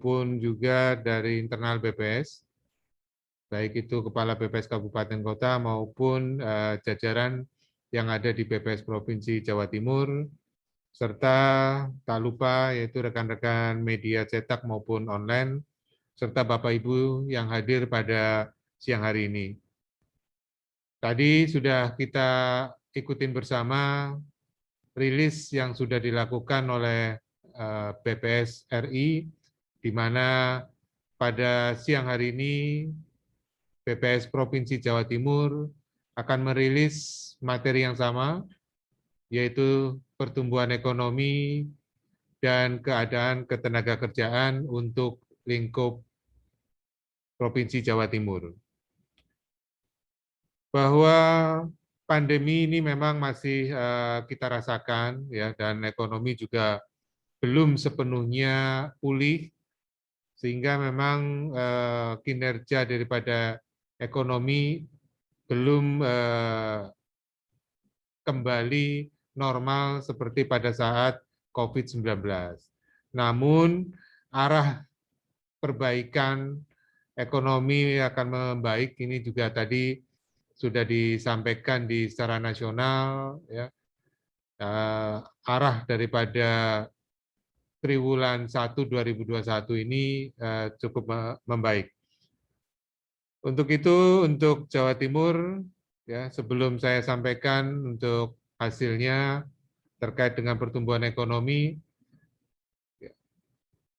maupun juga dari internal BPS, baik itu Kepala BPS Kabupaten Kota maupun jajaran yang ada di BPS Provinsi Jawa Timur, serta tak lupa yaitu rekan-rekan media cetak maupun online, serta Bapak Ibu yang hadir pada siang hari ini. Tadi sudah kita ikutin bersama rilis yang sudah dilakukan oleh BPS RI, di mana pada siang hari ini BPS Provinsi Jawa Timur akan merilis materi yang sama, yaitu pertumbuhan ekonomi dan keadaan ketenagakerjaan untuk lingkup Provinsi Jawa Timur. Bahwa pandemi ini memang masih kita rasakan, ya, dan ekonomi juga belum sepenuhnya pulih, sehingga memang kinerja daripada ekonomi belum kembali normal seperti pada saat COVID-19. Namun arah perbaikan ekonomi akan membaik ini juga tadi sudah disampaikan di secara nasional, ya. Arah daripada triwulan 1 2021 ini cukup membaik. Untuk itu, untuk Jawa Timur, ya, sebelum saya sampaikan untuk hasilnya terkait dengan pertumbuhan ekonomi, ya,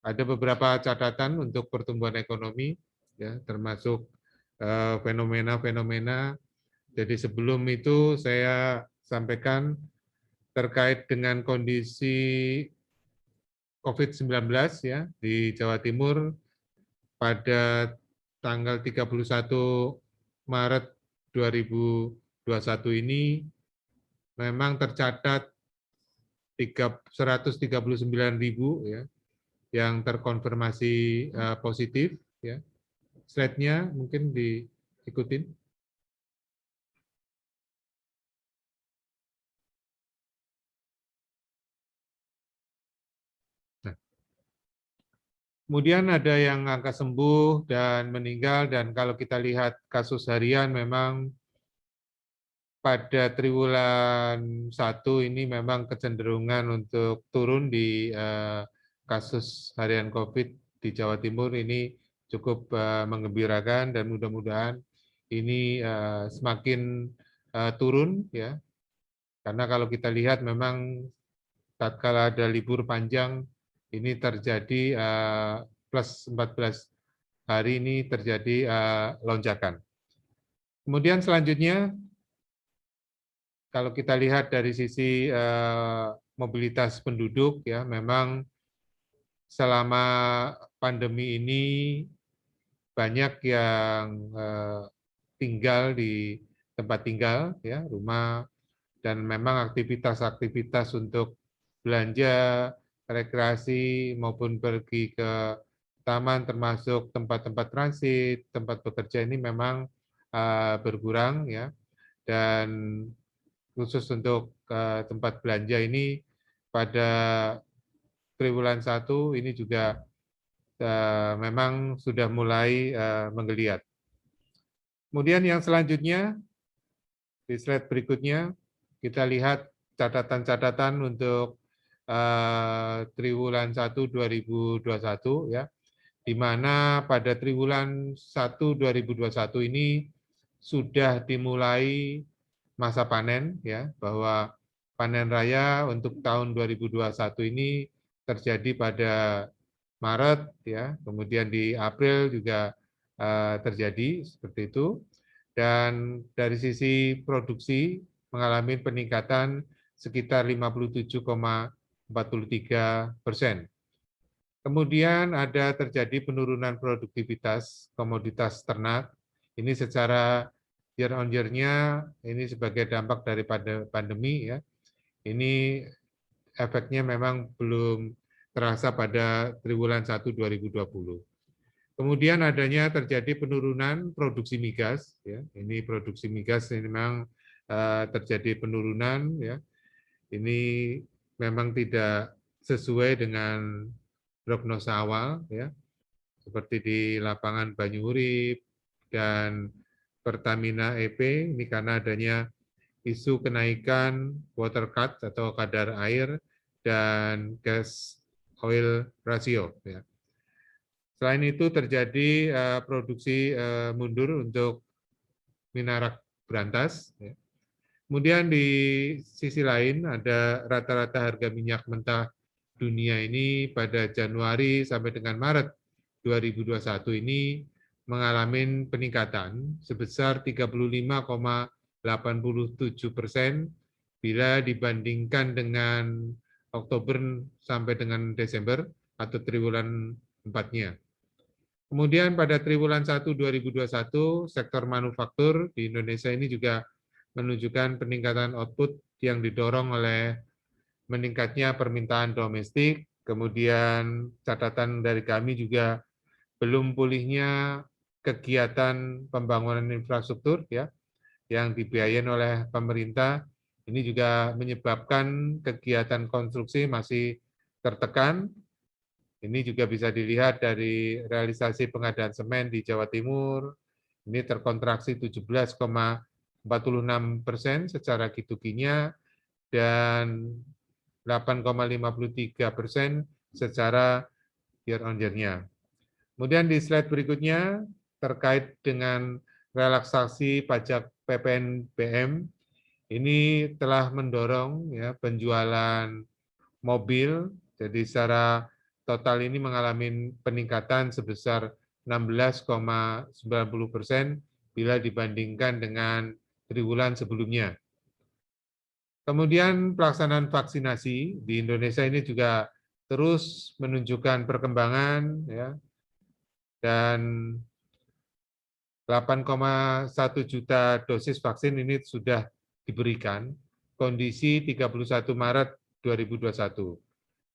ada beberapa catatan untuk pertumbuhan ekonomi, ya, termasuk fenomena-fenomena. Jadi sebelum itu saya sampaikan terkait dengan kondisi COVID-19 ya di Jawa Timur pada tanggal 31 Maret 2021 ini memang tercatat 139.000 ya yang terkonfirmasi positif ya. Slide-nya mungkin diikutin. Nah, kemudian ada yang angka sembuh dan meninggal, dan kalau kita lihat kasus harian memang pada triwulan 1 ini memang kecenderungan untuk turun di kasus harian COVID di Jawa Timur ini cukup menggembirakan, dan mudah-mudahan ini semakin turun ya. Karena kalau kita lihat memang tatkala ada libur panjang ini terjadi plus 14 hari ini terjadi lonjakan. Kemudian selanjutnya kalau kita lihat dari sisi mobilitas penduduk ya, memang selama pandemi ini banyak yang tinggal di tempat tinggal ya, rumah, dan memang aktivitas-aktivitas untuk belanja, rekreasi maupun pergi ke taman termasuk tempat-tempat transit, tempat bekerja ini memang berkurang ya. Dan khusus untuk tempat belanja ini pada triwulan 1 ini juga memang sudah mulai menggeliat. Kemudian yang selanjutnya, di slide berikutnya, kita lihat catatan-catatan untuk triwulan 1 2021 ya, di mana pada triwulan 1 2021 ini sudah dimulai masa panen ya, bahwa panen raya untuk tahun 2021 ini terjadi pada Maret ya, kemudian di April juga terjadi seperti itu, dan dari sisi produksi mengalami peningkatan sekitar 57,43%. Kemudian ada terjadi penurunan produktivitas komoditas ternak. Ini secara year on year-nya ini sebagai dampak daripada pandemi ya. Ini efeknya memang belum terasa pada triwulan 1 2020. Kemudian adanya terjadi penurunan produksi migas ya. Ini produksi migas ini memang terjadi penurunan ya. Ini memang tidak sesuai dengan prognosa awal ya. seperti di lapangan Banyuurip dan Pertamina EP, ini karena adanya isu kenaikan water cut atau kadar air dan gas oil ratio. Ya. Selain itu terjadi produksi mundur untuk minarak berantas. Ya. Kemudian di sisi lain ada rata-rata harga minyak mentah dunia ini pada Januari sampai dengan Maret 2021 ini mengalami peningkatan sebesar 35,87% bila dibandingkan dengan Oktober sampai dengan Desember atau triwulan 4-nya. Kemudian pada triwulan 1 2021, sektor manufaktur di Indonesia ini juga menunjukkan peningkatan output yang didorong oleh meningkatnya permintaan domestik, kemudian catatan dari kami juga belum pulihnya kegiatan pembangunan infrastruktur ya yang dibiayain oleh pemerintah. Ini juga menyebabkan kegiatan konstruksi masih tertekan. Ini juga bisa dilihat dari realisasi pengadaan semen di Jawa Timur. Ini terkontraksi 17,46% secara Q2-nya dan 8,53% secara year on year-nya. Kemudian di slide berikutnya terkait dengan relaksasi pajak PPNBM, ini telah mendorong ya penjualan mobil, jadi secara total ini mengalami peningkatan sebesar 16,90% bila dibandingkan dengan triwulan sebelumnya. Kemudian pelaksanaan vaksinasi di Indonesia ini juga terus menunjukkan perkembangan ya, dan 8,1 juta dosis vaksin ini sudah diberikan kondisi 31 Maret 2021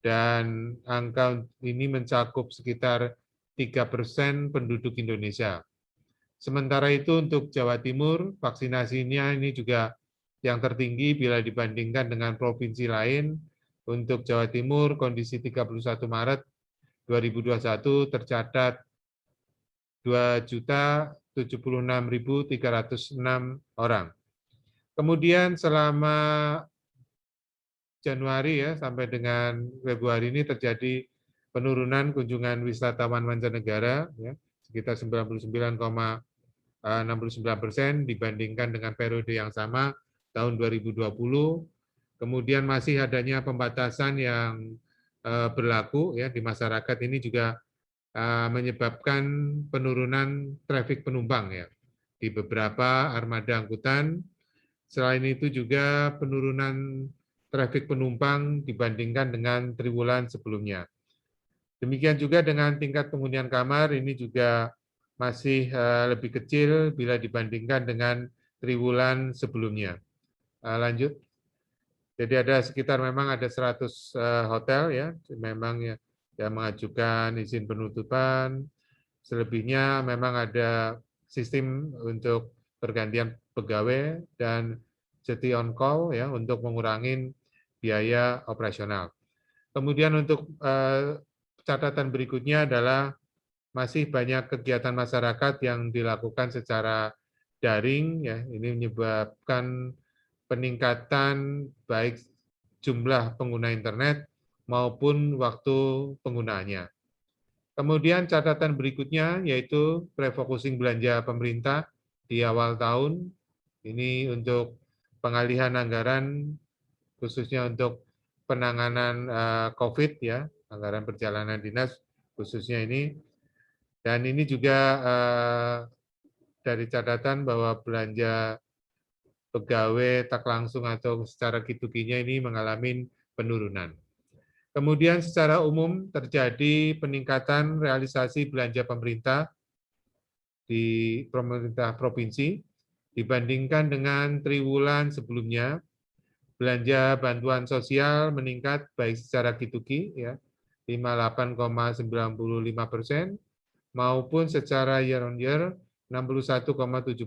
dan angka ini mencakup sekitar 3% penduduk Indonesia. Sementara itu untuk Jawa Timur vaksinasinya ini juga yang tertinggi bila dibandingkan dengan provinsi lain. Untuk Jawa Timur kondisi 31 Maret 2021 tercatat 2.076.306 orang. Kemudian selama Januari ya sampai dengan Februari ini terjadi penurunan kunjungan wisatawan mancanegara ya, sekitar 99,69% dibandingkan dengan periode yang sama tahun 2020. Kemudian masih adanya pembatasan yang berlaku ya di masyarakat ini juga menyebabkan penurunan trafik penumpang ya di beberapa armada angkutan. Selain itu juga penurunan trafik penumpang dibandingkan dengan triwulan sebelumnya. Demikian juga dengan tingkat penghunian kamar ini juga masih lebih kecil bila dibandingkan dengan triwulan sebelumnya. Lanjut. Jadi ada sekitar memang ada 100 hotel ya, memang ya yang mengajukan izin penutupan. Selebihnya memang ada sistem untuk pergantian pegawai dan cuti on call ya untuk mengurangi biaya operasional. Kemudian untuk catatan berikutnya adalah masih banyak kegiatan masyarakat yang dilakukan secara daring ya. Ini menyebabkan peningkatan baik jumlah pengguna internet maupun waktu penggunaannya. Kemudian catatan berikutnya yaitu refocusing belanja pemerintah di awal tahun. Ini untuk pengalihan anggaran khususnya untuk penanganan COVID ya, anggaran perjalanan dinas khususnya ini. Dan ini juga dari catatan bahwa belanja pegawai tak langsung atau secara Q2-nya ini mengalami penurunan. Kemudian secara umum terjadi peningkatan realisasi belanja pemerintah di pemerintah provinsi dibandingkan dengan triwulan sebelumnya. Belanja bantuan sosial meningkat baik secara Q2Q ya 58,95% maupun secara year on year 61,71%.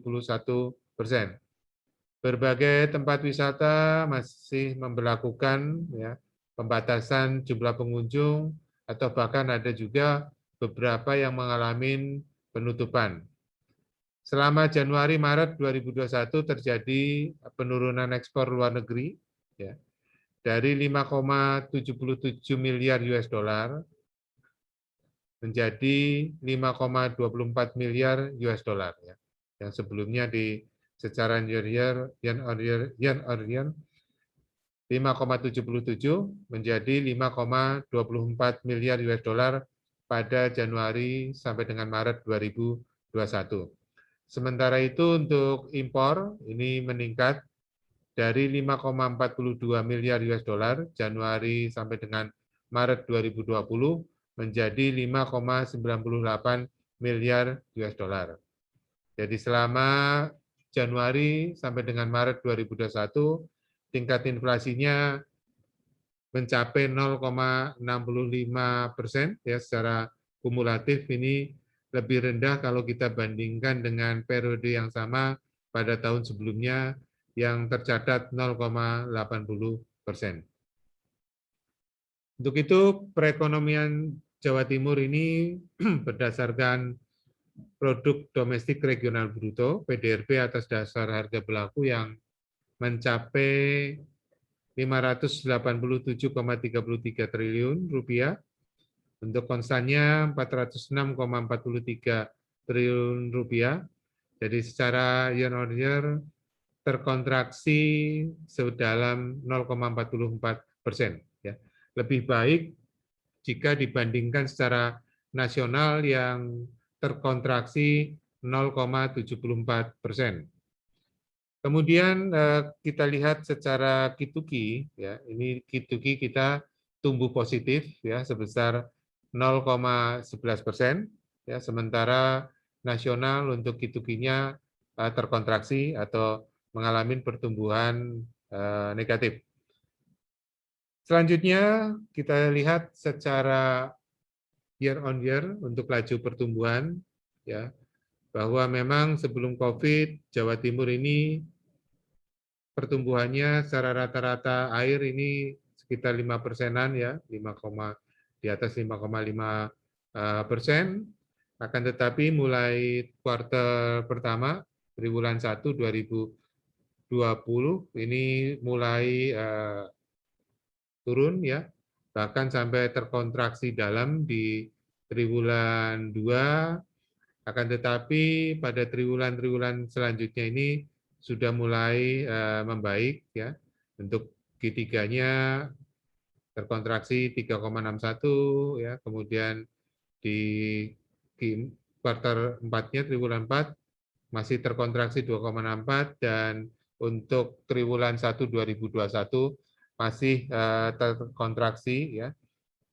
Berbagai tempat wisata masih memberlakukan ya, pembatasan jumlah pengunjung atau bahkan ada juga beberapa yang mengalami penutupan. Selama Januari-Maret 2021 terjadi penurunan ekspor luar negeri ya, dari 5,77 miliar US dollar menjadi 5,24 miliar US dollar ya. Yang sebelumnya di secara year on year 5,77 menjadi 5,24 miliar US dollar pada Januari sampai dengan Maret 2021. Sementara itu untuk impor ini meningkat dari 5,42 miliar US dollar Januari sampai dengan Maret 2020 menjadi 5,98 miliar US dollar. Jadi selama Januari sampai dengan Maret 2021 tingkat inflasinya mencapai 0,65% ya, secara kumulatif ini lebih rendah kalau kita bandingkan dengan periode yang sama pada tahun sebelumnya yang tercatat 0,80%. Untuk itu perekonomian Jawa Timur ini berdasarkan produk domestik regional bruto (PDRB) atas dasar harga berlaku yang mencapai 587,33 triliun rupiah, untuk konstannya 406,43 triliun rupiah. Jadi secara year on year terkontraksi sedalam 0,44%. Ya. Lebih baik jika dibandingkan secara nasional yang terkontraksi 0,74%. Kemudian kita lihat secara Q2Q, ya, ini Q2Q kita tumbuh positif ya sebesar 0,11%, ya, sementara nasional untuk Q2Q-nya terkontraksi atau mengalami pertumbuhan negatif. Selanjutnya kita lihat secara year on year untuk laju pertumbuhan, ya, bahwa memang sebelum COVID Jawa Timur ini pertumbuhannya secara rata-rata air ini sekitar 5%-an ya, di atas 5,5%. Akan tetapi mulai kuartal pertama triwulan 1 2020 ini mulai turun ya, bahkan sampai terkontraksi dalam di triwulan 2. Akan tetapi pada triwulan-triwulan selanjutnya ini sudah mulai membaik ya. Untuk Q3-nya terkontraksi 3,61 ya, kemudian di kuartal 4-nya triwulan 4 masih terkontraksi 2,64 dan untuk triwulan 1 2021 masih terkontraksi ya,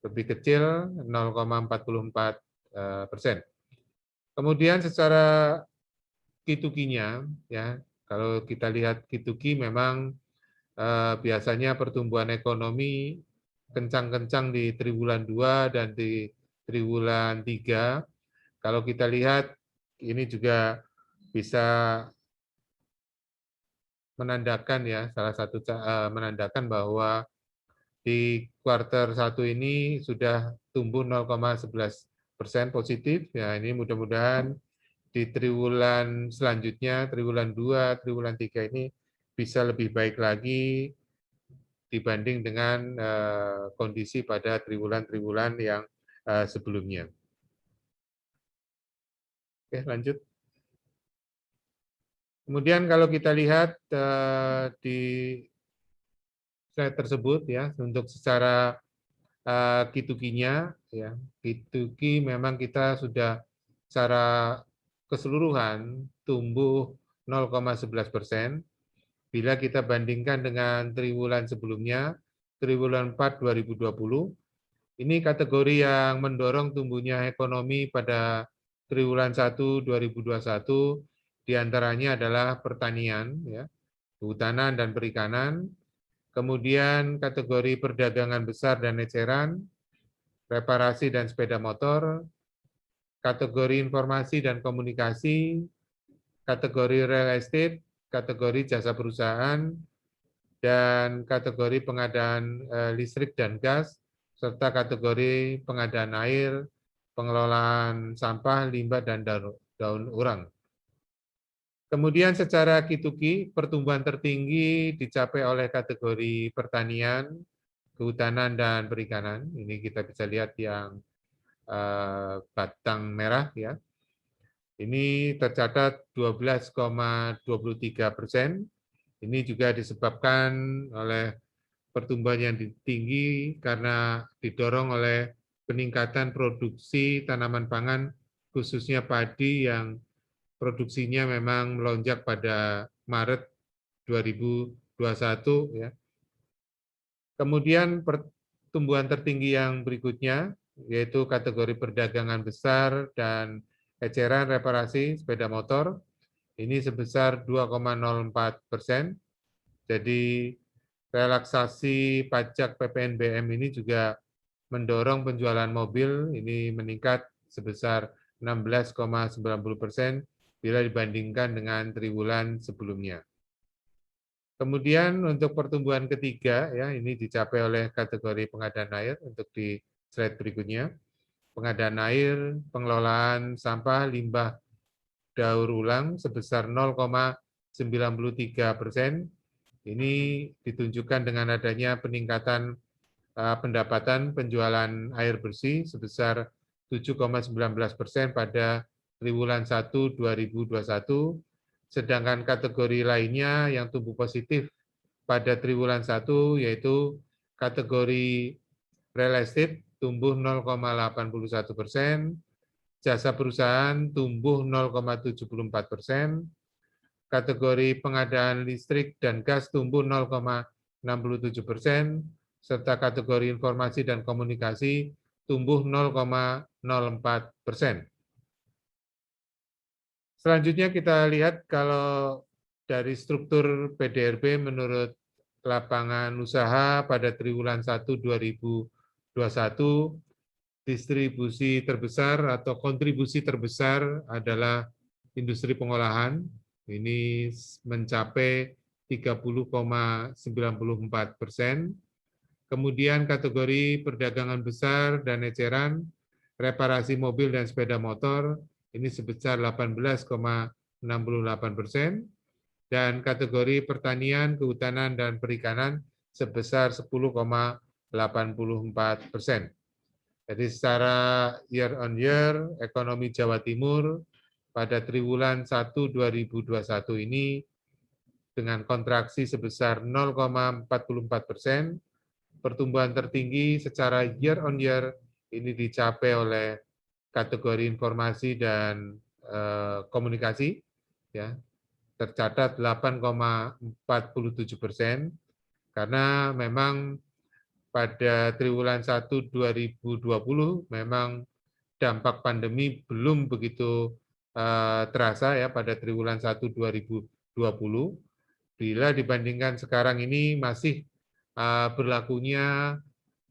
lebih kecil 0,44%. Kemudian secara Q2Q-nya ya, kalau kita lihat Q2Q memang biasanya pertumbuhan ekonomi kencang-kencang di triwulan 2 dan di triwulan 3. Kalau kita lihat ini juga bisa menandakan ya, salah satu menandakan bahwa di kuartal 1 ini sudah tumbuh 0,11% positif. Ya, ini mudah-mudahan di triwulan selanjutnya, triwulan 2, triwulan 3 ini bisa lebih baik lagi dibanding dengan kondisi pada triwulan-triwulan yang sebelumnya. Oke, lanjut. Kemudian kalau kita lihat di slide tersebut ya, untuk secara Q2Q-nya ya, Q2Q memang kita sudah secara keseluruhan tumbuh 0,11%. Bila kita bandingkan dengan triwulan sebelumnya, triwulan 4 2020, ini kategori yang mendorong tumbuhnya ekonomi pada triwulan 1 2021 diantaranya adalah pertanian, ya, kehutanan dan perikanan, kemudian kategori perdagangan besar dan eceran, reparasi dan sepeda motor, kategori informasi dan komunikasi, kategori real estate, kategori jasa perusahaan, dan kategori pengadaan listrik dan gas, serta kategori pengadaan air, pengelolaan sampah, limbah, dan daur ulang. Kemudian secara Kituki, pertumbuhan tertinggi dicapai oleh kategori pertanian, kehutanan, dan perikanan. Ini kita bisa lihat yang batang merah ya. Ini tercatat 12,23%. Ini juga disebabkan oleh pertumbuhan yang tinggi karena didorong oleh peningkatan produksi tanaman pangan, khususnya padi yang produksinya memang melonjak pada Maret 2021 ya. Kemudian pertumbuhan tertinggi yang berikutnya yaitu kategori perdagangan besar dan eceran reparasi sepeda motor. Ini sebesar 2,04%. Jadi relaksasi pajak PPNBM ini juga mendorong penjualan mobil ini meningkat sebesar 16,90% bila dibandingkan dengan triwulan sebelumnya. Kemudian untuk pertumbuhan ketiga, ya ini dicapai oleh kategori pengadaan air untuk di slide berikutnya. Pengadaan air, pengelolaan sampah, limbah, daur ulang sebesar 0,93%. Ini ditunjukkan dengan adanya peningkatan pendapatan penjualan air bersih sebesar 7,19% pada triwulan 1 2021. Sedangkan kategori lainnya yang tumbuh positif pada triwulan 1 yaitu kategori real estate tumbuh 0,81%, jasa perusahaan tumbuh 0,74%, kategori pengadaan listrik dan gas tumbuh 0,67%, serta kategori informasi dan komunikasi tumbuh 0,04%. Selanjutnya kita lihat kalau dari struktur PDRB menurut lapangan usaha pada triwulan 1 2021, distribusi terbesar atau kontribusi terbesar adalah industri pengolahan. Ini mencapai 30,94%. Kemudian kategori perdagangan besar dan eceran, reparasi mobil dan sepeda motor, ini sebesar 18,68%, dan kategori pertanian, kehutanan, dan perikanan sebesar 10,84%. Jadi secara year on year, ekonomi Jawa Timur pada triwulan 1 2021 ini dengan kontraksi sebesar 0,44%, pertumbuhan tertinggi secara year on year ini dicapai oleh kategori informasi dan komunikasi, ya, tercatat 8,47%, karena memang pada triwulan 1 2020 memang dampak pandemi belum begitu terasa ya pada triwulan 1 2020. Bila dibandingkan sekarang ini masih berlakunya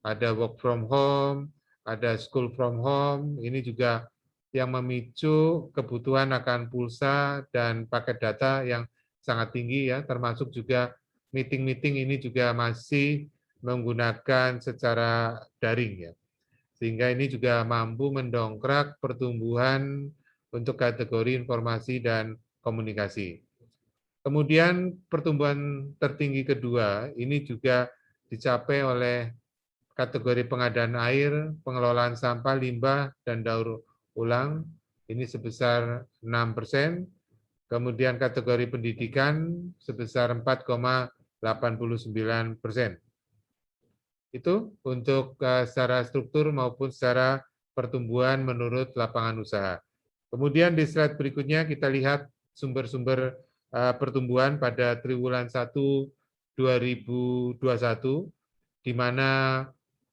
ada work from home, ada school from home, ini juga yang memicu kebutuhan akan pulsa dan paket data yang sangat tinggi ya, termasuk juga meeting-meeting ini juga masih menggunakan secara daring ya. Sehingga ini juga mampu mendongkrak pertumbuhan untuk kategori informasi dan komunikasi. Kemudian pertumbuhan tertinggi kedua ini juga dicapai oleh kategori pengadaan air, pengelolaan sampah, limbah, dan daur ulang, ini sebesar 6%. Kemudian kategori pendidikan sebesar 4,89%. Itu untuk secara struktur maupun secara pertumbuhan menurut lapangan usaha. Kemudian di slide berikutnya kita lihat sumber-sumber pertumbuhan pada triwulan 1 2021, di mana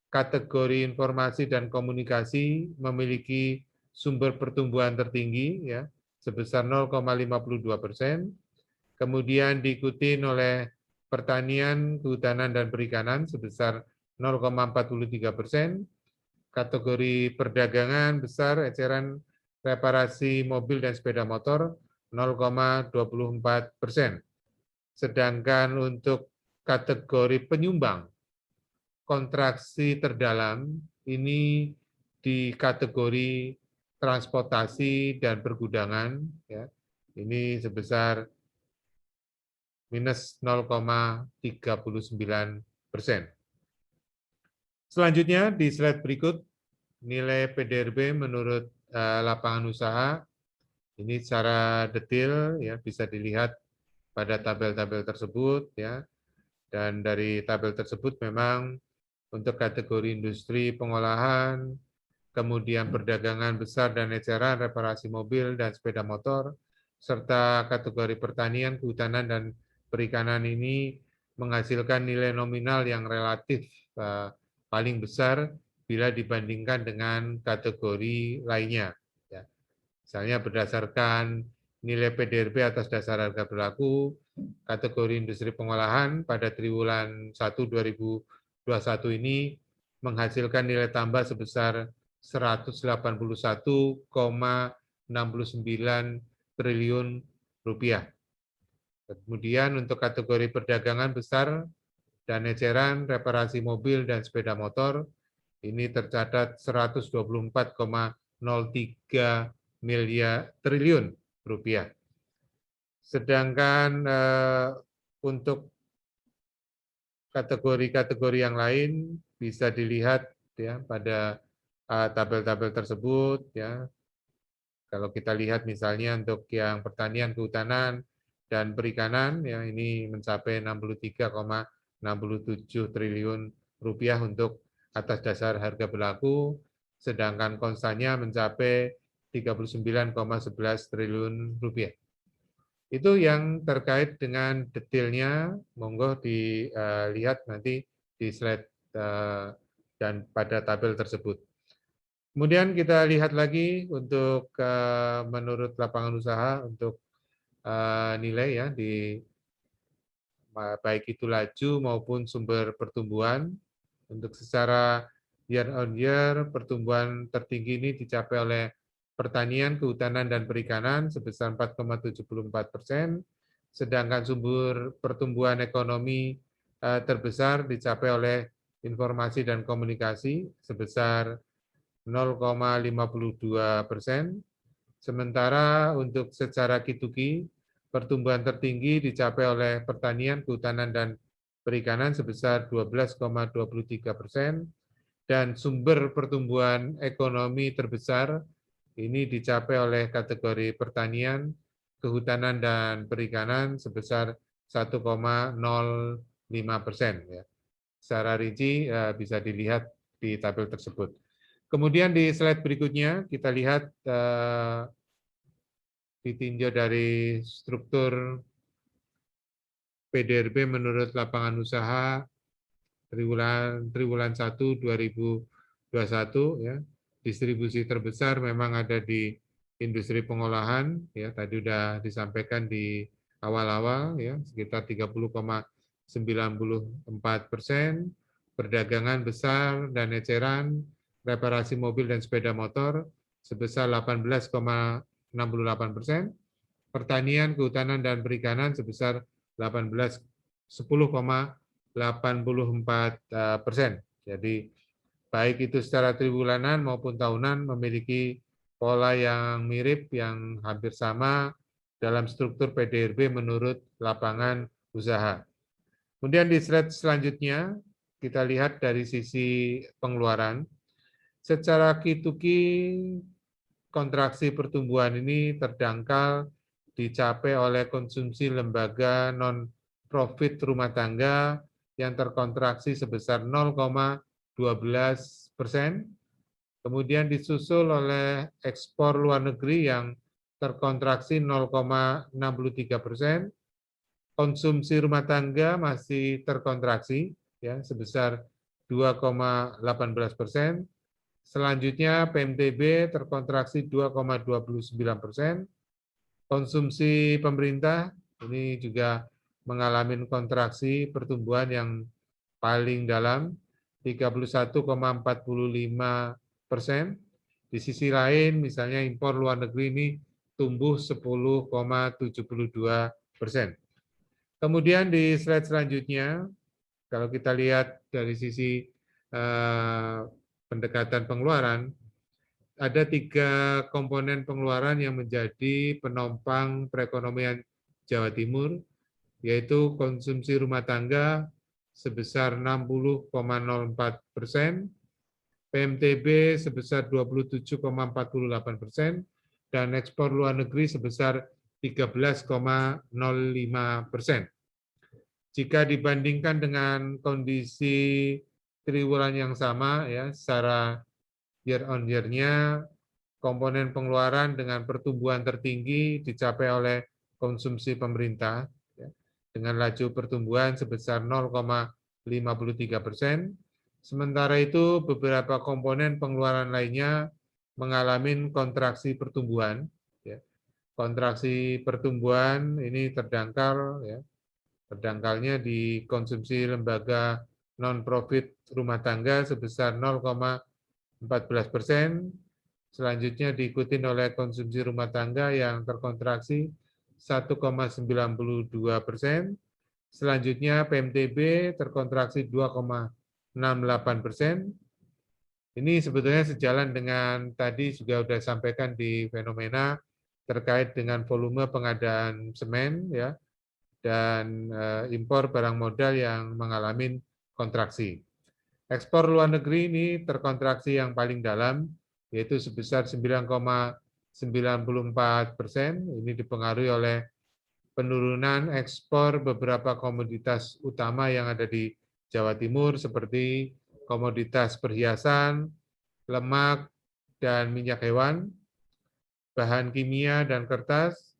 kategori informasi dan komunikasi memiliki sumber pertumbuhan tertinggi ya sebesar 0,52%, kemudian diikuti oleh pertanian, kehutanan, dan perikanan sebesar 0,43%, kategori perdagangan besar, eceran, reparasi mobil dan sepeda motor 0,24%. Sedangkan untuk kategori penyumbang kontraksi terdalam ini di kategori transportasi dan pergudangan, ya, ini sebesar minus 0,39%. Selanjutnya di slide berikut, nilai PDRB menurut lapangan usaha, ini secara detail ya bisa dilihat pada tabel-tabel tersebut ya. Dan dari tabel tersebut memang untuk kategori industri pengolahan, kemudian perdagangan besar dan eceran, reparasi mobil dan sepeda motor, serta kategori pertanian, kehutanan, dan perikanan ini menghasilkan nilai nominal yang relatif paling besar bila dibandingkan dengan kategori lainnya. Ya. Misalnya berdasarkan nilai PDRB atas dasar harga berlaku, kategori industri pengolahan pada triwulan 1 2021 ini menghasilkan nilai tambah sebesar 181,69 triliun rupiah. Kemudian untuk kategori perdagangan besar dan eceran, reparasi mobil dan sepeda motor, ini tercatat 124,03 miliar triliun rupiah. Sedangkan untuk kategori-kategori yang lain bisa dilihat ya pada tabel-tabel tersebut ya. Kalau kita lihat misalnya untuk yang pertanian, kehutanan, dan perikanan ya ini mencapai 63,67 triliun rupiah untuk atas dasar harga berlaku, sedangkan konstannya mencapai 39,11 triliun rupiah. Itu yang terkait dengan detailnya, monggo dilihat nanti di slide dan pada tabel tersebut. Kemudian kita lihat lagi untuk menurut lapangan usaha untuk nilai ya di baik itu laju maupun sumber pertumbuhan. Untuk secara year on year pertumbuhan tertinggi ini dicapai oleh pertanian, kehutanan, dan perikanan sebesar 4,74%, sedangkan sumber pertumbuhan ekonomi terbesar dicapai oleh informasi dan komunikasi sebesar 0,52%, sementara untuk secara Q2Q, pertumbuhan tertinggi dicapai oleh pertanian, kehutanan, dan perikanan sebesar 12,23%, dan sumber pertumbuhan ekonomi terbesar ini dicapai oleh kategori pertanian, kehutanan, dan perikanan sebesar 1,05%. Ya. Secara rinci bisa dilihat di tabel tersebut. Kemudian di slide berikutnya kita lihat ditinjau dari struktur PDRB menurut lapangan usaha triwulan 1 2021 ya. Distribusi terbesar memang ada di industri pengolahan ya, tadi sudah disampaikan di awal-awal ya, sekitar 30,94%, perdagangan besar dan eceran, reparasi mobil dan sepeda motor sebesar 18,68%, pertanian, kehutanan, dan perikanan sebesar 10,84%. Jadi baik itu secara triwulanan maupun tahunan memiliki pola yang mirip, yang hampir sama dalam struktur PDRB menurut lapangan usaha. Kemudian di slide selanjutnya kita lihat dari sisi pengeluaran. Secara Q2Q kontraksi pertumbuhan ini terdangkal dicapai oleh konsumsi lembaga non-profit rumah tangga yang terkontraksi sebesar 0,12%, kemudian disusul oleh ekspor luar negeri yang terkontraksi 0,63%, konsumsi rumah tangga masih terkontraksi ya sebesar 2,18%, selanjutnya PMTB terkontraksi 2,29%, konsumsi pemerintah ini juga mengalami kontraksi pertumbuhan yang paling dalam 31,45%. Di sisi lain misalnya impor luar negeri ini tumbuh 10,72%. Kemudian di slide selanjutnya, kalau kita lihat dari sisi pendekatan pengeluaran, ada 3 komponen pengeluaran yang menjadi penopang perekonomian Jawa Timur, yaitu konsumsi rumah tangga sebesar 60,04%, PMTB sebesar 27,48%, dan ekspor luar negeri sebesar 13,05%. Jika dibandingkan dengan kondisi triwulan yang sama, ya, secara year on year-nya, komponen pengeluaran dengan pertumbuhan tertinggi dicapai oleh konsumsi pemerintah, ya, dengan laju pertumbuhan sebesar 0,53%. Sementara itu, beberapa komponen pengeluaran lainnya mengalami kontraksi pertumbuhan. Ya. Kontraksi pertumbuhan ini terdangkal, ya, terdangkalnya di konsumsi lembaga non-profit rumah tangga sebesar 0,14%, selanjutnya diikuti oleh konsumsi rumah tangga yang terkontraksi 1,92%, selanjutnya PMTB terkontraksi 2,68%. Ini sebetulnya sejalan dengan tadi juga sudah sampaikan di fenomena terkait dengan volume pengadaan semen, ya, dan impor barang modal yang mengalami kontraksi. Ekspor luar negeri ini terkontraksi yang paling dalam, yaitu sebesar 9,94%. Ini dipengaruhi oleh penurunan ekspor beberapa komoditas utama yang ada di Jawa Timur, seperti komoditas perhiasan, lemak, dan minyak hewan, bahan kimia, dan kertas.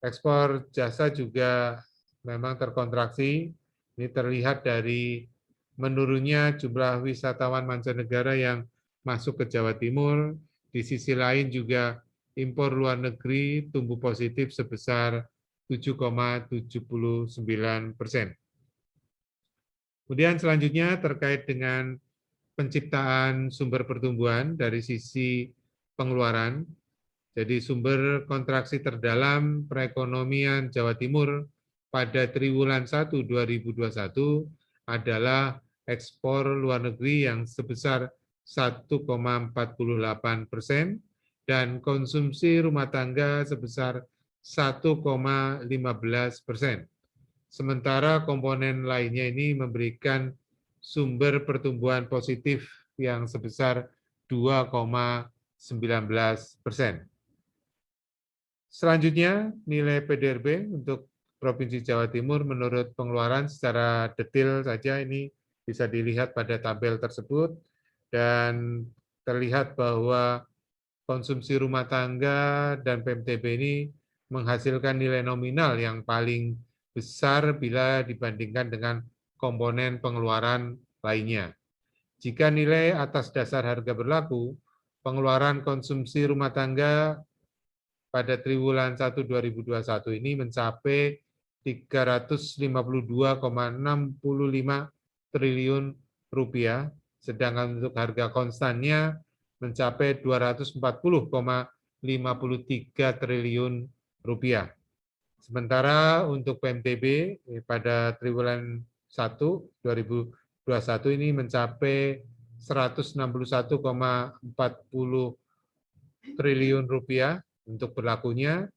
Ekspor jasa juga memang terkontraksi. Ini terlihat dari menurunnya jumlah wisatawan mancanegara yang masuk ke Jawa Timur. Di sisi lain juga impor luar negeri tumbuh positif sebesar 7,79%. Kemudian selanjutnya terkait dengan penciptaan sumber pertumbuhan dari sisi pengeluaran. Jadi sumber kontraksi terdalam perekonomian Jawa Timur pada triwulan 1 2021 adalah ekspor luar negeri yang sebesar 1,48% dan konsumsi rumah tangga sebesar 1,15%. Sementara komponen lainnya ini memberikan sumber pertumbuhan positif yang sebesar 2,19%. Selanjutnya, nilai PDRB untuk Provinsi Jawa Timur menurut pengeluaran secara detail saja ini bisa dilihat pada tabel tersebut, dan terlihat bahwa konsumsi rumah tangga dan PMTB ini menghasilkan nilai nominal yang paling besar bila dibandingkan dengan komponen pengeluaran lainnya. Jika nilai atas dasar harga berlaku, pengeluaran konsumsi rumah tangga pada triwulan 1 2021 ini mencapai 352,65 triliun rupiah, sedangkan untuk harga konstannya mencapai 240,53 triliun rupiah. Sementara untuk PMTB pada triwulan 1 2021 ini mencapai 161,40 triliun rupiah untuk berlakunya,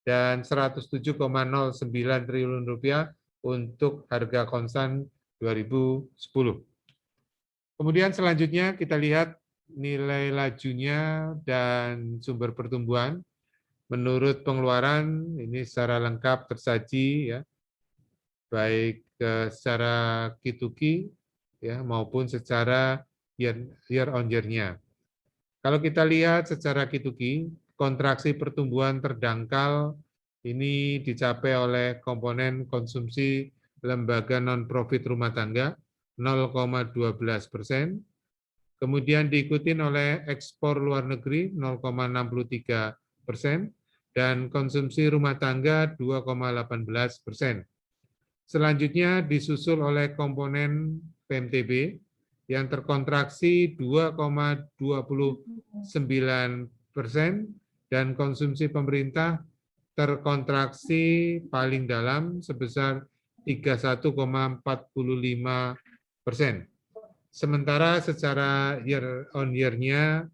dan 107,09 triliun rupiah untuk harga konstan 2010. Kemudian selanjutnya kita lihat nilai lajunya dan sumber pertumbuhan. Menurut pengeluaran ini secara lengkap tersaji, ya, baik secara Q2Q, ya, maupun secara year on year-nya. Kalau kita lihat secara Q2Q, kontraksi pertumbuhan terdangkal ini dicapai oleh komponen konsumsi lembaga non-profit rumah tangga 0,12%, kemudian diikuti oleh ekspor luar negeri 0,63%, dan konsumsi rumah tangga 2,18%. Selanjutnya disusul oleh komponen PMTB yang terkontraksi 2,29% dan konsumsi pemerintah terkontraksi paling dalam sebesar 31,45%. Sementara secara year on year-nya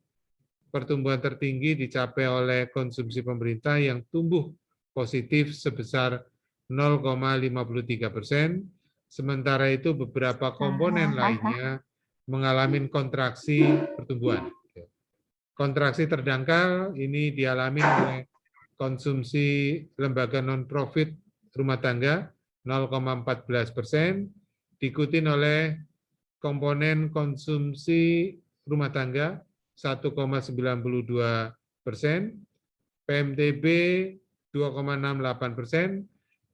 pertumbuhan tertinggi dicapai oleh konsumsi pemerintah yang tumbuh positif sebesar 0,53%, sementara itu beberapa komponen lainnya mengalami kontraksi pertumbuhan. Kontraksi terdangkal ini dialami oleh konsumsi lembaga non-profit rumah tangga 0,14%, diikuti oleh komponen konsumsi rumah tangga 1,92%, PMTB 2,68%,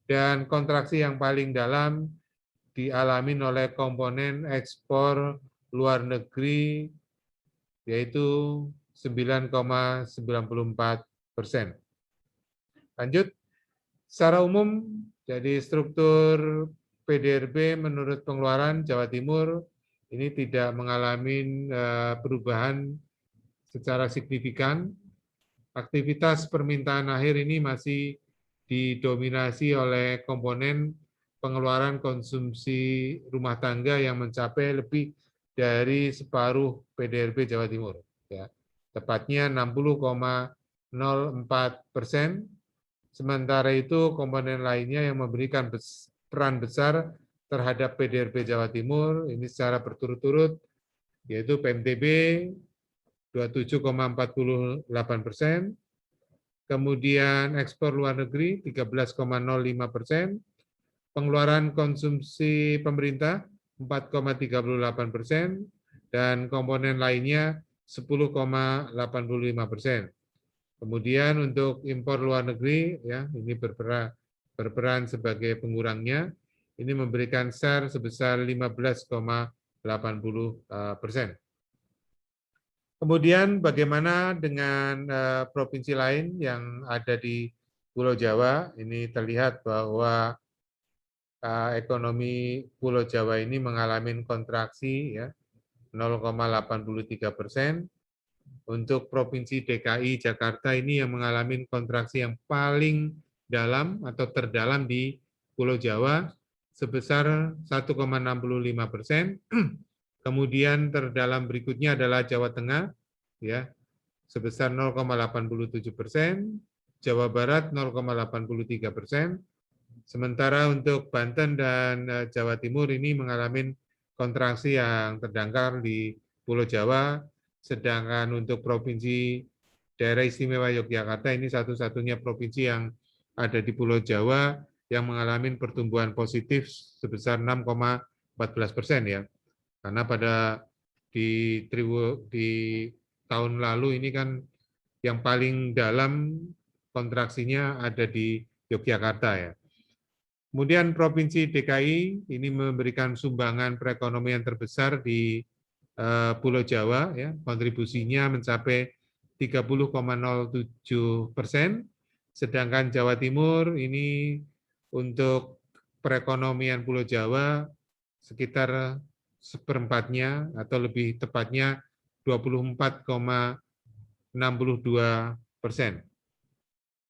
dan kontraksi yang paling dalam dialami oleh komponen ekspor luar negeri yaitu 9,94%. Lanjut, secara umum, jadi struktur PDRB menurut pengeluaran Jawa Timur ini tidak mengalami perubahan secara signifikan. Aktivitas permintaan akhir ini masih didominasi oleh komponen pengeluaran konsumsi rumah tangga yang mencapai lebih dari separuh PDRB Jawa Timur. Ya. Tepatnya 60,04%. Sementara itu komponen lainnya yang memberikan peran besar terhadap PDRB Jawa Timur ini secara berturut-turut yaitu PMTB 27,48%, kemudian ekspor luar negeri 13,05%, pengeluaran konsumsi pemerintah 4,38%, dan komponen lainnya 10,85%. Kemudian untuk impor luar negeri, ya ini berperan sebagai pengurangnya, ini memberikan share sebesar 15,80%. Kemudian bagaimana dengan provinsi lain yang ada di Pulau Jawa? Ini terlihat bahwa ekonomi Pulau Jawa ini mengalami kontraksi ya 0,83%. Untuk Provinsi DKI Jakarta ini yang mengalami kontraksi yang paling dalam atau terdalam di Pulau Jawa sebesar 1,65%. Kemudian terdalam berikutnya adalah Jawa Tengah, ya sebesar 0,87%, Jawa Barat 0,83%. Sementara untuk Banten dan Jawa Timur ini mengalami kontraksi yang terdangkal di Pulau Jawa, sedangkan untuk Provinsi Daerah Istimewa Yogyakarta ini satu-satunya provinsi yang ada di Pulau Jawa yang mengalami pertumbuhan positif sebesar 6,14% ya. Karena di tahun lalu ini kan yang paling dalam kontraksinya ada di Yogyakarta ya. Kemudian Provinsi DKI ini memberikan sumbangan perekonomian terbesar di Pulau Jawa ya, kontribusinya mencapai 30,07%, sedangkan Jawa Timur ini untuk perekonomian Pulau Jawa sekitar seperempatnya atau lebih tepatnya 24,62%.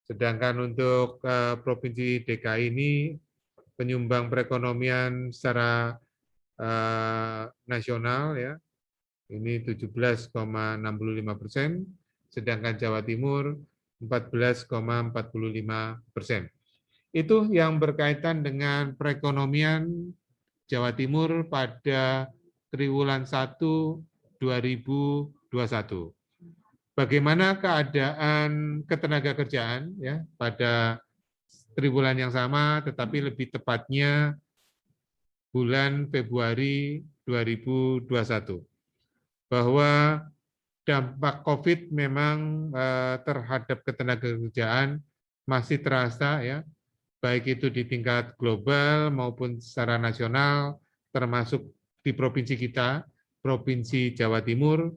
Sedangkan untuk Provinsi DKI ini penyumbang perekonomian secara nasional ya ini 17,65%, sedangkan Jawa Timur 14,45%. Itu yang berkaitan dengan perekonomian Jawa Timur pada triwulan 1 2021. Bagaimana keadaan ketenagakerjaan ya pada triwulan yang sama, tetapi lebih tepatnya bulan Februari 2021. Bahwa dampak COVID memang terhadap ketenagakerjaan masih terasa ya, baik itu di tingkat global maupun secara nasional, termasuk di provinsi kita, Provinsi Jawa Timur,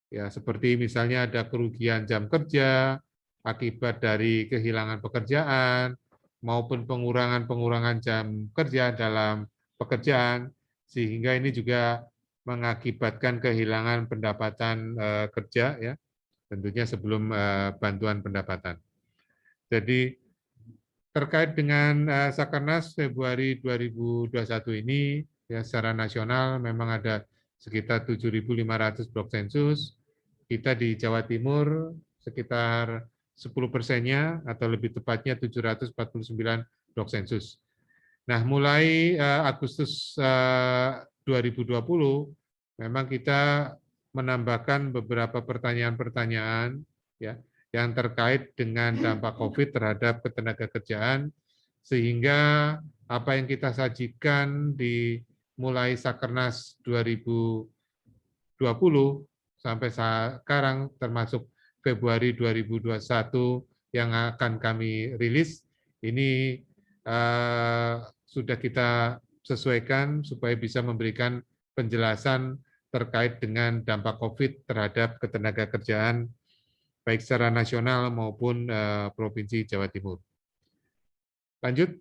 ya seperti misalnya ada kerugian jam kerja akibat dari kehilangan pekerjaan maupun pengurangan jam kerja dalam pekerjaan, sehingga ini juga mengakibatkan kehilangan pendapatan kerja ya, tentunya sebelum bantuan pendapatan. Jadi terkait dengan Sakernas Februari 2021 ini, ya secara nasional memang ada sekitar 7.500 blok sensus, kita di Jawa Timur sekitar 10%-nya atau lebih tepatnya 749 blok sensus. Nah, mulai Agustus 2020 memang kita menambahkan beberapa pertanyaan-pertanyaan ya yang terkait dengan dampak COVID terhadap ketenagakerjaan, sehingga apa yang kita sajikan di mulai Sakernas 2020 sampai sekarang termasuk Februari 2021 yang akan kami rilis ini sudah kita sesuaikan supaya bisa memberikan penjelasan terkait dengan dampak COVID terhadap ketenagakerjaan baik secara nasional maupun Provinsi Jawa Timur. Lanjut.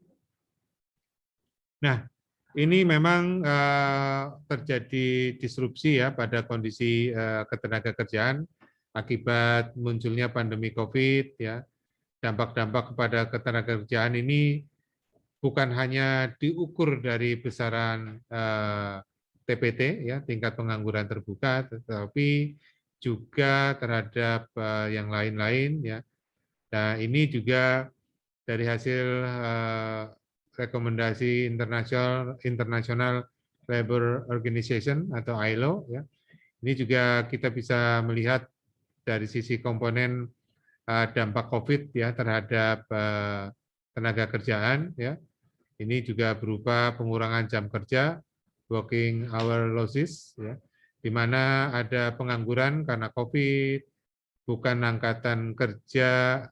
Nah, ini memang terjadi disrupsi ya pada kondisi ketenagakerjaan akibat munculnya pandemi COVID ya. Dampak-dampak kepada ketenagakerjaan ini bukan hanya diukur dari besaran TPT ya, tingkat pengangguran terbuka, tetapi juga terhadap yang lain-lain ya. Nah, ini juga dari hasil rekomendasi International Labour Organization atau ILO ya. Ini juga kita bisa melihat dari sisi komponen dampak COVID ya terhadap tenaga kerjaan ya. Ini juga berupa pengurangan jam kerja, working hour losses ya, di mana ada pengangguran karena COVID, bukan angkatan kerja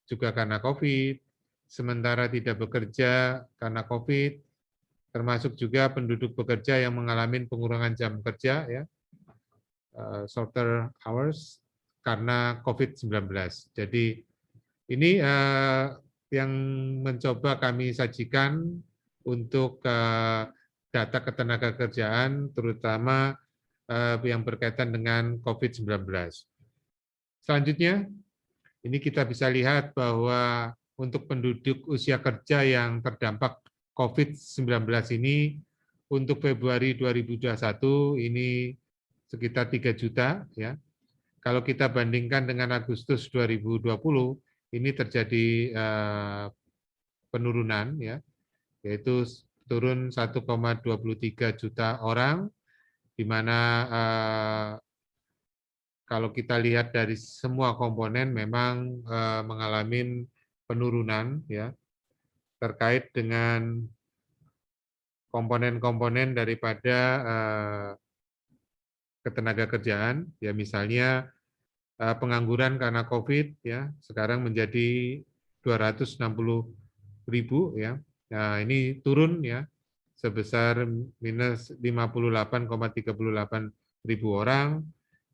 juga karena COVID, sementara tidak bekerja karena COVID, termasuk juga penduduk bekerja yang mengalami pengurangan jam kerja ya, shorter hours karena COVID-19. Jadi ini yang mencoba kami sajikan untuk data ketenagakerjaan, terutama yang berkaitan dengan COVID-19. Selanjutnya, ini kita bisa lihat bahwa untuk penduduk usia kerja yang terdampak COVID-19 ini, untuk Februari 2021 ini sekitar 3 juta. Ya. Kalau kita bandingkan dengan Agustus 2020, ini terjadi penurunan, ya, yaitu turun 1,23 juta orang, di mana kalau kita lihat dari semua komponen memang mengalami penurunan, ya, terkait dengan komponen-komponen daripada ketenagakerjaan, ya misalnya pengangguran karena COVID ya sekarang menjadi 260.000 ya. Nah, ini turun ya sebesar minus 58,38 ribu orang.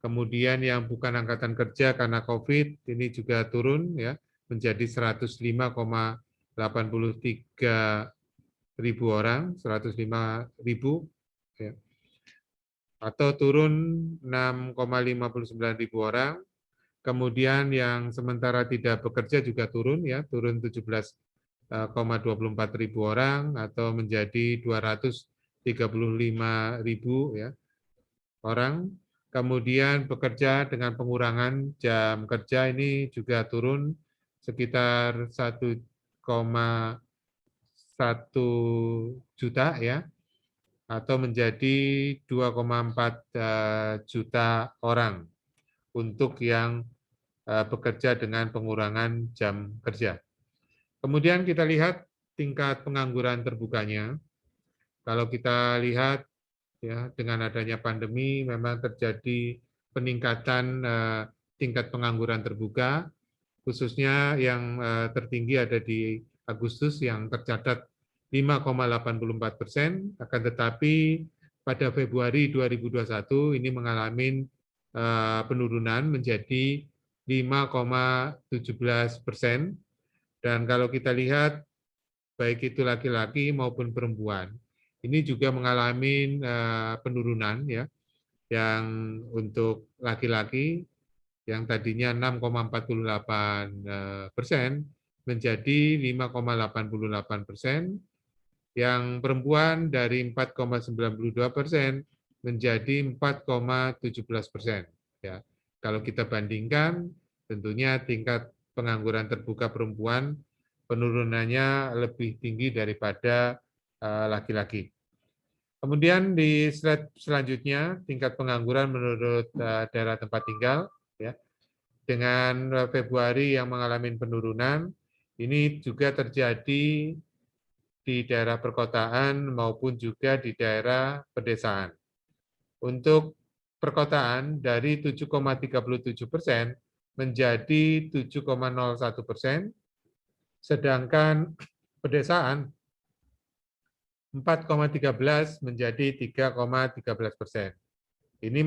Kemudian yang bukan angkatan kerja karena COVID ini juga turun ya menjadi 105,83 ribu orang, 105.000 ya. Atau turun 6,59 ribu orang. Kemudian yang sementara tidak bekerja juga turun ya, turun 17,24 ribu orang atau menjadi 235.000 ya orang. Kemudian bekerja dengan pengurangan jam kerja ini juga turun sekitar 1,1 juta ya, atau menjadi 2,4 juta orang untuk yang bekerja dengan pengurangan jam kerja. Kemudian kita lihat tingkat pengangguran terbukanya. Kalau kita lihat ya dengan adanya pandemi memang terjadi peningkatan tingkat pengangguran terbuka, khususnya yang tertinggi ada di Agustus yang tercatat 5,84%, akan tetapi pada Februari 2021 ini mengalami penurunan menjadi 5,17%. Dan kalau kita lihat baik itu laki-laki maupun perempuan, ini juga mengalami penurunan ya. Yang untuk laki-laki yang tadinya 6,48% menjadi 5,88%, yang perempuan dari 4,92% menjadi 4,17%. Ya. Kalau kita bandingkan, tentunya tingkat pengangguran terbuka perempuan penurunannya lebih tinggi daripada laki-laki. Kemudian di slide selanjutnya, tingkat pengangguran menurut daerah tempat tinggal, ya, dengan Februari yang mengalami penurunan, ini juga terjadi di daerah perkotaan maupun juga di daerah pedesaan. Untuk perkotaan dari 7,37% menjadi 7,01%, sedangkan pedesaan 4,13 menjadi 3,13%. Ini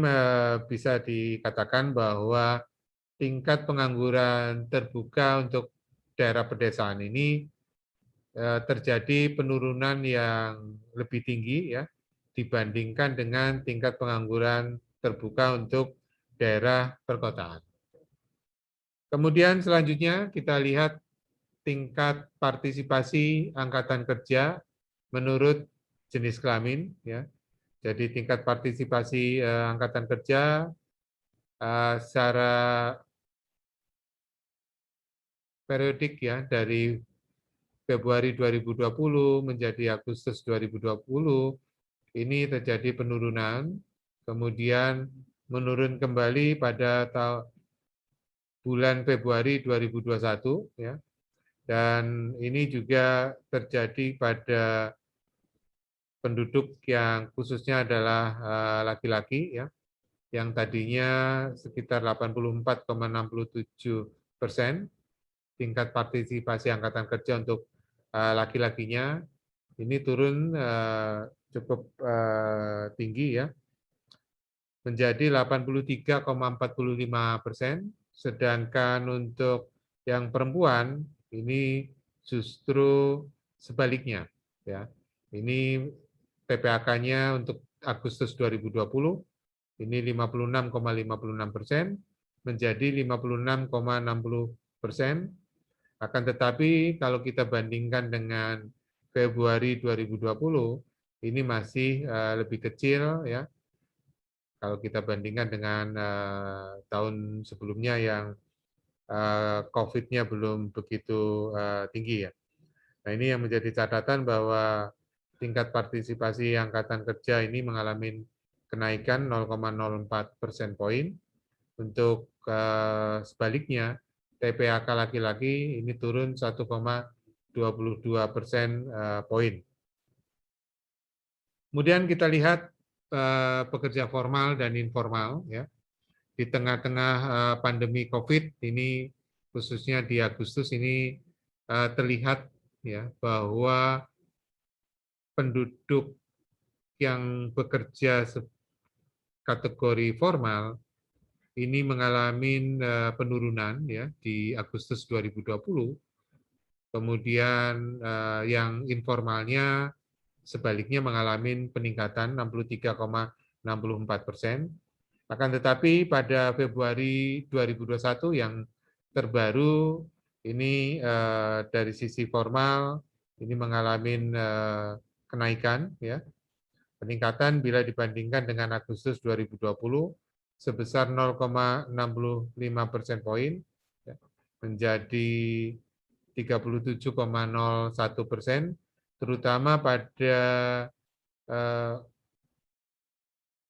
bisa dikatakan bahwa tingkat pengangguran terbuka untuk daerah pedesaan ini terjadi penurunan yang lebih tinggi ya dibandingkan dengan tingkat pengangguran terbuka untuk daerah perkotaan. Kemudian selanjutnya kita lihat tingkat partisipasi angkatan kerja menurut jenis kelamin ya. Jadi tingkat partisipasi angkatan kerja secara periodik ya dari Februari 2020 menjadi Agustus 2020 ini terjadi penurunan, kemudian menurun kembali pada bulan Februari 2021 ya. Dan ini juga terjadi pada penduduk yang khususnya adalah laki-laki ya, yang tadinya sekitar 84,67% tingkat partisipasi angkatan kerja untuk laki-lakinya ini turun cukup tinggi ya, menjadi 83,45%, sedangkan untuk yang perempuan ini justru sebaliknya ya. Ini PPAK-nya untuk Agustus 2020 ini 56,56% menjadi 56,60%. Akan tetapi kalau kita bandingkan dengan Februari 2020 ini masih lebih kecil ya. Kalau kita bandingkan dengan tahun sebelumnya yang COVID-nya belum begitu tinggi ya. Nah ini yang menjadi catatan bahwa tingkat partisipasi angkatan kerja ini mengalami kenaikan 0,04 persen poin. Untuk sebaliknya TPAK laki-laki ini turun 1,22 persen poin. Kemudian kita lihat pekerja formal dan informal ya. Di tengah-tengah pandemi COVID ini khususnya di Agustus ini terlihat ya bahwa penduduk yang bekerja kategori formal ini mengalami penurunan ya di Agustus 2020. Kemudian yang informalnya sebaliknya mengalami peningkatan 63,64%. Akan tetapi pada Februari 2021 yang terbaru ini dari sisi formal ini mengalami kenaikan ya. Peningkatan bila dibandingkan dengan Agustus 2020 sebesar 0,65 persen poin ya, menjadi 37,01%, terutama pada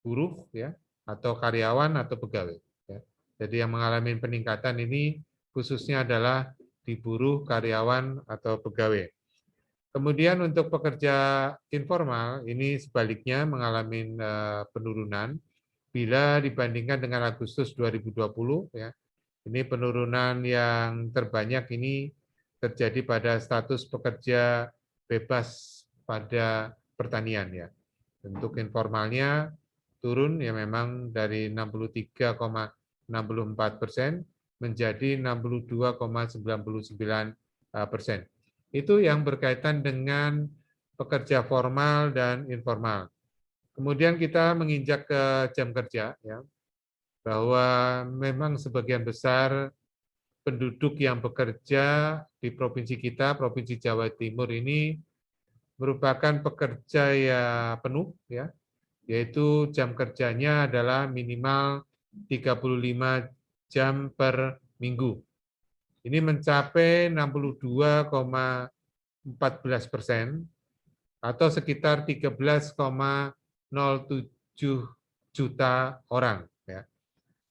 buruh ya atau karyawan atau pegawai. Ya. Jadi yang mengalami peningkatan ini khususnya adalah di buruh, karyawan atau pegawai. Kemudian untuk pekerja informal ini sebaliknya mengalami penurunan bila dibandingkan dengan Agustus 2020 ya. Ini penurunan yang terbanyak ini terjadi pada status pekerja bebas pada pertanian ya. Untuk informalnya turun ya memang dari 63,64% menjadi 62,99%. Itu yang berkaitan dengan pekerja formal dan informal. Kemudian kita menginjak ke jam kerja ya. Bahwa memang sebagian besar penduduk yang bekerja di provinsi kita, Provinsi Jawa Timur ini merupakan pekerja ya penuh ya, yaitu jam kerjanya adalah minimal 35 jam per minggu. Ini mencapai 62,14% atau sekitar 13,07 juta orang. Ya.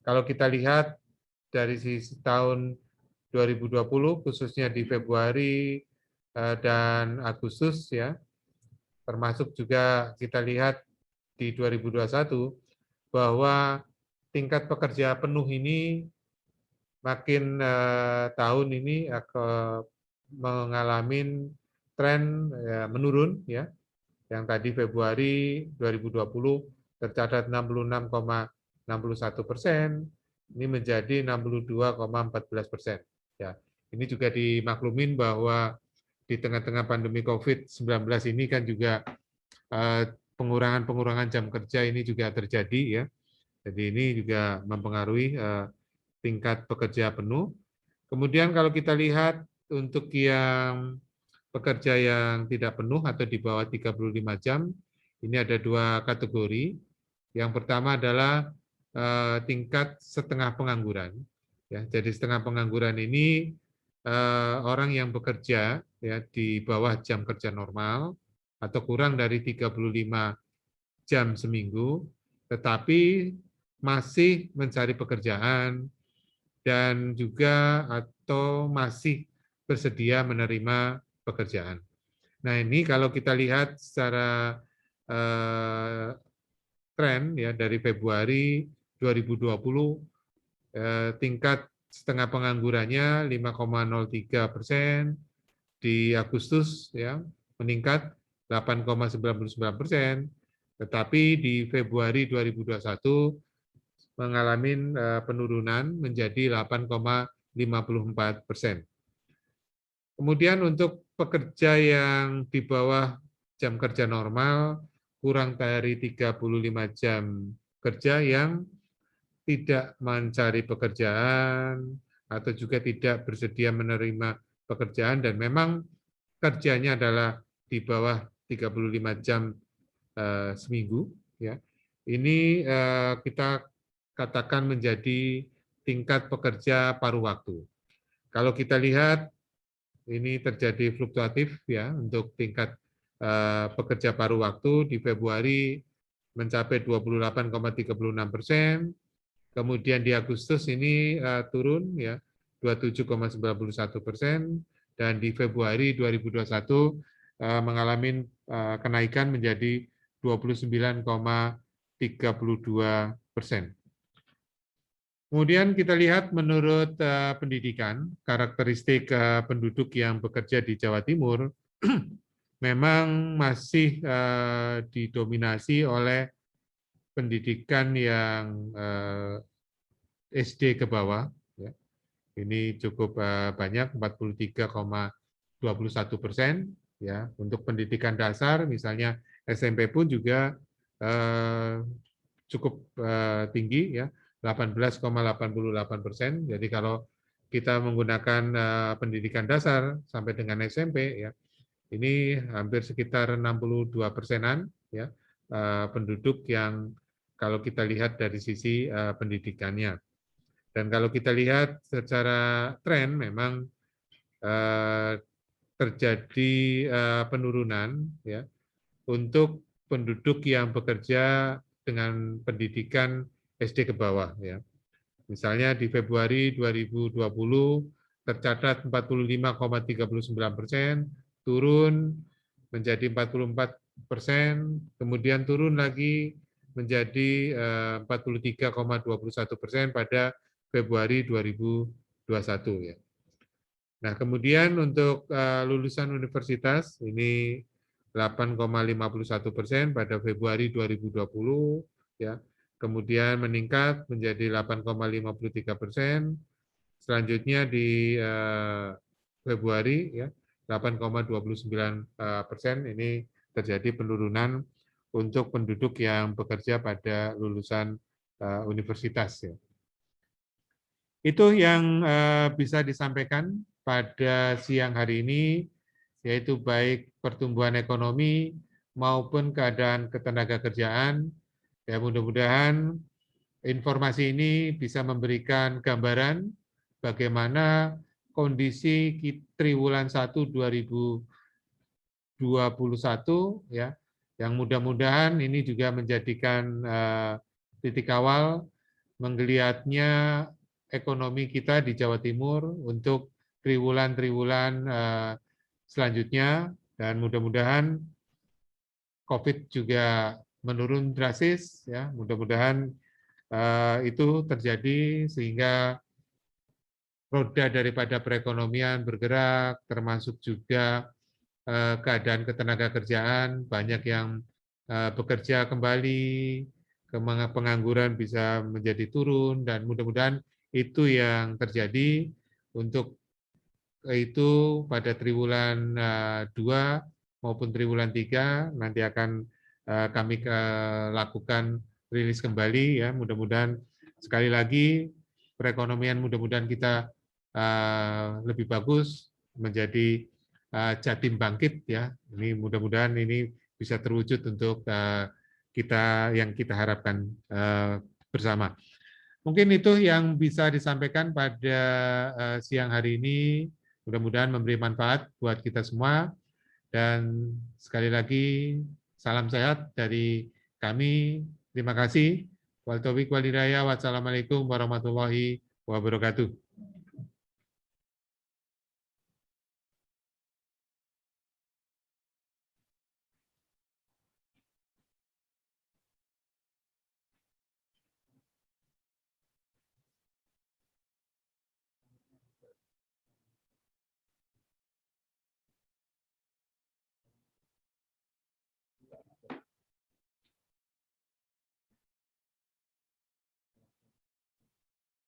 Kalau kita lihat dari sisi tahun 2020, khususnya di Februari dan Agustus, ya, termasuk juga kita lihat di 2021 bahwa tingkat pekerja penuh ini makin tahun ini mengalami tren menurun, ya. Yang tadi Februari 2020 tercatat 66,61%, ini menjadi 62,14%. Ya, ini juga dimaklumin bahwa di tengah-tengah pandemi COVID-19 ini kan juga pengurangan jam kerja ini juga terjadi, ya. Jadi ini juga mempengaruhi tingkat pekerja penuh. Kemudian kalau kita lihat untuk yang pekerja yang tidak penuh atau di bawah 35 jam, ini ada dua kategori. Yang pertama adalah tingkat setengah pengangguran. Ya, jadi setengah pengangguran ini orang yang bekerja ya di bawah jam kerja normal atau kurang dari 35 jam seminggu, tetapi masih mencari pekerjaan dan juga atau masih bersedia menerima pekerjaan. Nah, ini kalau kita lihat secara tren ya dari Februari 2020 tingkat setengah penganggurannya 5,03%, di Agustus ya meningkat 8,99%, tetapi di Februari 2021 mengalami penurunan menjadi 8,54%. Kemudian untuk pekerja yang di bawah jam kerja normal, kurang dari 35 jam kerja yang tidak mencari pekerjaan atau juga tidak bersedia menerima pekerjaan dan memang kerjanya adalah di bawah 35 jam seminggu, ya. Ini kita katakan menjadi tingkat pekerja paruh waktu. Kalau kita lihat ini terjadi fluktuatif ya untuk tingkat pekerja paruh waktu di Februari mencapai 28,36%, kemudian di Agustus ini turun ya 27,91%, dan di Februari 2021 mengalami kenaikan menjadi 29,32%. Kemudian kita lihat menurut pendidikan, karakteristik penduduk yang bekerja di Jawa Timur memang masih didominasi oleh pendidikan yang SD ke bawah. Ya. Ini cukup banyak, 43,21%. Ya. Untuk pendidikan dasar, misalnya SMP pun juga cukup tinggi, ya. 18,88%. Jadi kalau kita menggunakan pendidikan dasar sampai dengan SMP, ya, ini hampir sekitar 62%-an ya penduduk yang kalau kita lihat dari sisi pendidikannya. Dan kalau kita lihat secara tren memang terjadi penurunan ya untuk penduduk yang bekerja dengan pendidikan SD ke bawah ya. Misalnya di Februari 2020 tercatat 45,39%, turun menjadi 44%, kemudian turun lagi menjadi 43,21% pada Februari 2021 ya. Nah, kemudian untuk lulusan universitas ini 8,51% pada Februari 2020 ya. Kemudian meningkat menjadi 8,53%. Selanjutnya di Februari ya 8,29% ini terjadi penurunan untuk penduduk yang bekerja pada lulusan universitas ya. Itu yang bisa disampaikan pada siang hari ini, yaitu baik pertumbuhan ekonomi maupun keadaan ketenaga kerjaan. Ya, mudah-mudahan informasi ini bisa memberikan gambaran bagaimana kondisi triwulan 1 2021 ya, yang mudah-mudahan ini juga menjadikan titik awal menggeliatnya ekonomi kita di Jawa Timur untuk triwulan-triwulan selanjutnya, dan mudah-mudahan COVID juga menurun drastis ya, mudah-mudahan itu terjadi sehingga roda daripada perekonomian bergerak, termasuk juga keadaan ketenagakerjaan, banyak yang bekerja kembali, pengangguran bisa menjadi turun, dan mudah-mudahan itu yang terjadi. Untuk itu pada triwulan 2 maupun triwulan 3 nanti akan kami lakukan rilis kembali ya, mudah-mudahan sekali lagi perekonomian mudah-mudahan kita lebih bagus, menjadi Jatim bangkit ya. Ini mudah-mudahan ini bisa terwujud untuk kita yang kita harapkan bersama. Mungkin itu yang bisa disampaikan pada siang hari ini. Mudah-mudahan memberi manfaat buat kita semua. Dan sekali lagi salam sehat dari kami. Terima kasih. Wal taufiq wal hidayah. Wassalamualaikum warahmatullahi wabarakatuh.